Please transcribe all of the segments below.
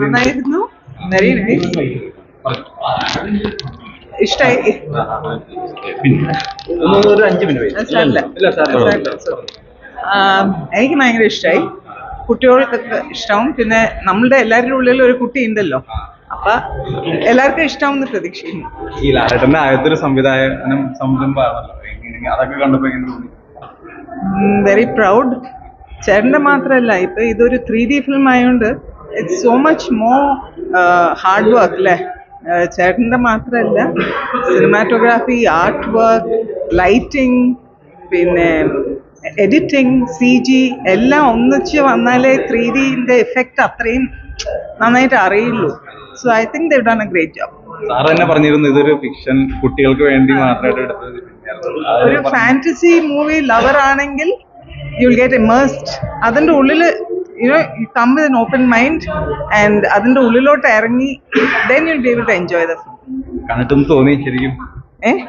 നന്നായിരുന്നു. Very nice. ഇഷ്ടായി. എനിക്ക് ഭയങ്കര ഇഷ്ടമായി. കുട്ടികൾക്കൊക്കെ ഇഷ്ടവും. പിന്നെ നമ്മളുടെ എല്ലാവരുടെ ഉള്ളിൽ ഒരു കുട്ടി ഉണ്ടല്ലോ, അപ്പൊ എല്ലാവർക്കും ഇഷ്ടമാവുന്ന പ്രതീക്ഷിക്കുന്നു. ഈ ലാലേട്ടന്റെ ആദ്യത്തെ സംവിധാനം സംരംഭമാണല്ലോ, അതൊക്കെ കണ്ടപ്പോ വെരി പ്രൗഡ്. ചേട്ടന്റെ മാത്രമല്ല, ഇപ്പൊ ഇതൊരു 3D ഫിലിം ആയതുകൊണ്ട് it's so much more hard work അല്ലേ. ചേട്ടന്റെ മാത്രമല്ല, സിനിമാറ്റോഗ്രാഫി, ആർട്ട് വർക്ക്, ലൈറ്റിംഗ്, പിന്നെ എഡിറ്റിംഗ്, CG എല്ലാം ഒന്നിച്ച് വന്നാലേ 3Dന്റെ എഫക്റ്റ് അത്രയും നന്നായിട്ട് അറിയുള്ളൂ. So I think they done A great job. Sir തന്നെ പറഞ്ഞിരുന്നു ഇതൊരു ഫിക്ഷൻ, കുട്ടികൾക്ക് വേണ്ടി മാത്രമായിട്ട് എടുത്തത്. ഒരു ഫാന്റസി മൂവി ലവർ ആണെങ്കിൽ യു വിൽ ഗെറ്റ് ഇമേഴ്സ്ഡ്. അതിന്റെ ഉള്ളില് you come with an open mind and അതിന്റെ ഉള്ളിലോട്ട് ഇറങ്ങി then you'll be able to enjoy the film. കണ്ടിട്ടും തോന്നി ശരിക്കും.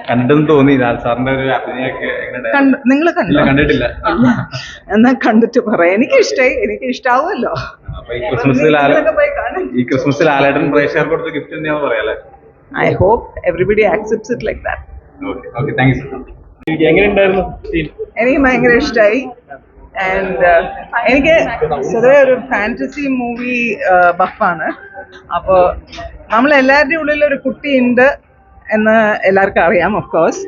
കണ്ടിട്ടും തോന്നി ലാൽ സാറിന്റെ ഒരു അഭിനയൊക്കെ. നിങ്ങൾ കണ്ടിട്ടില്ല? എന്നാ കണ്ടിട്ട് പറയാം. എനിക്ക് ഇഷ്ടമായി, എനിക്ക് ഇഷ്ടാവുമല്ലോ. ഈ ക്രിസ്മസിൽ ലാലേട്ടൻ പ്രേക്ഷകർക്ക് കൊടുത്ത ഗിഫ്റ്റ് ഞാൻ പറയാല്ലേ. I hope everybody accepts it like that. Okay, thank you sir. എങ്ങനെയുണ്ടായിരുന്നു? എനിക്ക് ഭയങ്കര ഇഷ്ടമായി. ആൻഡ് എനിക്ക് പൊതുവെ ഒരു ഫാന്റസി മൂവി ബഫാണ്. അപ്പോൾ നമ്മളെല്ലാവരുടെയും ഉള്ളിൽ ഒരു കുട്ടിയുണ്ട് എന്ന് എല്ലാവർക്കും അറിയാം, ഓഫ് കോഴ്സ്.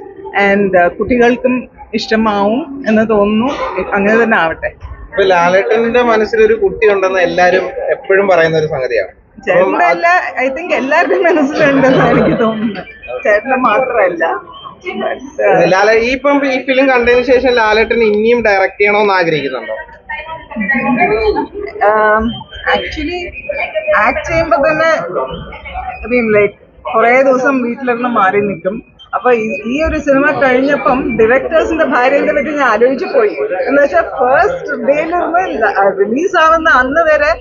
ആൻഡ് കുട്ടികൾക്കും ഇഷ്ടമാവും എന്ന് തോന്നുന്നു. അങ്ങനെ തന്നെ ആവട്ടെ. ഇപ്പൊ ലാലേട്ടന്റെ മനസ്സിലൊരു കുട്ടി ഉണ്ടെന്ന് എല്ലാരും എപ്പോഴും പറയുന്ന ഒരു സംഗതിയാണ്. ചേട്ടനല്ല, ഐ തിങ്ക് എല്ലാവരുടെയും മനസ്സിലുണ്ടെന്ന് എനിക്ക് തോന്നുന്നു. ചേട്ടന് മാത്രമല്ല. ഇപ്പം ഈ ഫിലിം കണ്ടതിന് ശേഷം ലാലേട്ടൻ ഇനിയും ഡയറക്ട് ചെയ്യണമെന്ന് ആഗ്രഹിക്കുന്നുണ്ടോ? ആക്ച്വലി ആക്ട് ചെയ്യുമ്പോ തന്നെ ലൈക്ക് കുറെ ദിവസം വീട്ടിലിരുന്ന് മാറി നിൽക്കും. അപ്പൊ ഈ ഒരു സിനിമ കഴിഞ്ഞപ്പം ഡയറക്ടേഴ്സിന്റെ ഭാര്യന്റെ പറ്റി ഞാൻ ആലോചിച്ചു പോയി. എന്ന് വെച്ചാൽ ഫസ്റ്റ് ഡേയിലിരുന്ന് റിലീസ് ആവുന്ന അന്ന് വരെ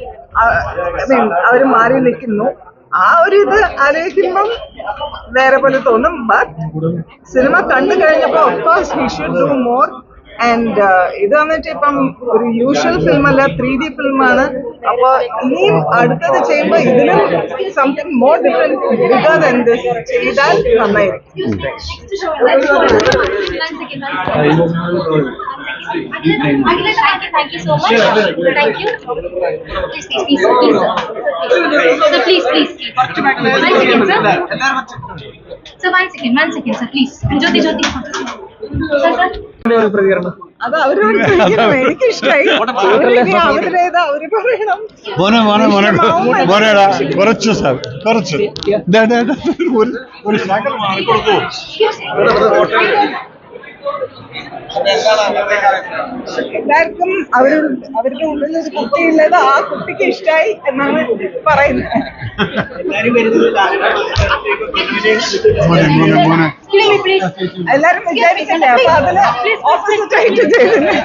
അവർ മാറി നിൽക്കുന്നു. ആ ഒരു ഇത് ആലോചിക്കുമ്പം വേറെ പോലെ തോന്നും. ബട്ട് സിനിമ കണ്ടു കഴിഞ്ഞപ്പോൾ of course he should do more. And ഇത് വന്നിട്ട് ഇപ്പം ഒരു യൂഷ്വൽ ഫിലിം അല്ല, 3D ഫിലിമാണ്. അപ്പൊ ഇനിയും അടുത്തത് ചെയ്യുമ്പോൾ ഇതിലും something more different bigger than this ചെയ്താൽ നന്നായിരിക്കും. Thank you so much. Thank you. Please. Sir, please. 1 second, sir. Sir, 1 second, sir, please. Jyoti. Sir. അത് അവരോട് ചോദിക്കണം. എനിക്കിഷ്ടായി. അവരുടേത് അവര് പറയണം. കുറച്ചു സാർ, കുറച്ച് ഒരു ശകലം മാറിക്കൊടുക്കൂ. എല്ലാവർക്കും അവരുടെ ഉള്ളിൽ ഒരു കുട്ടിയുള്ളത് ആ കുട്ടിക്ക് ഇഷ്ടമായി എന്നാണ് പറയുന്നത്. എല്ലാരും വിചാരിക്കണ്ടേ, അപ്പൊ അതിന് ഓപ്പോസിറ്റ് ആയിട്ട് ചെയ്തില്ലേ.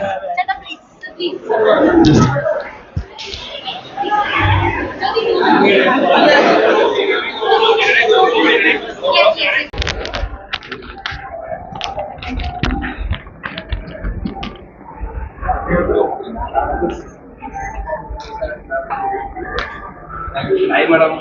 Hi madam.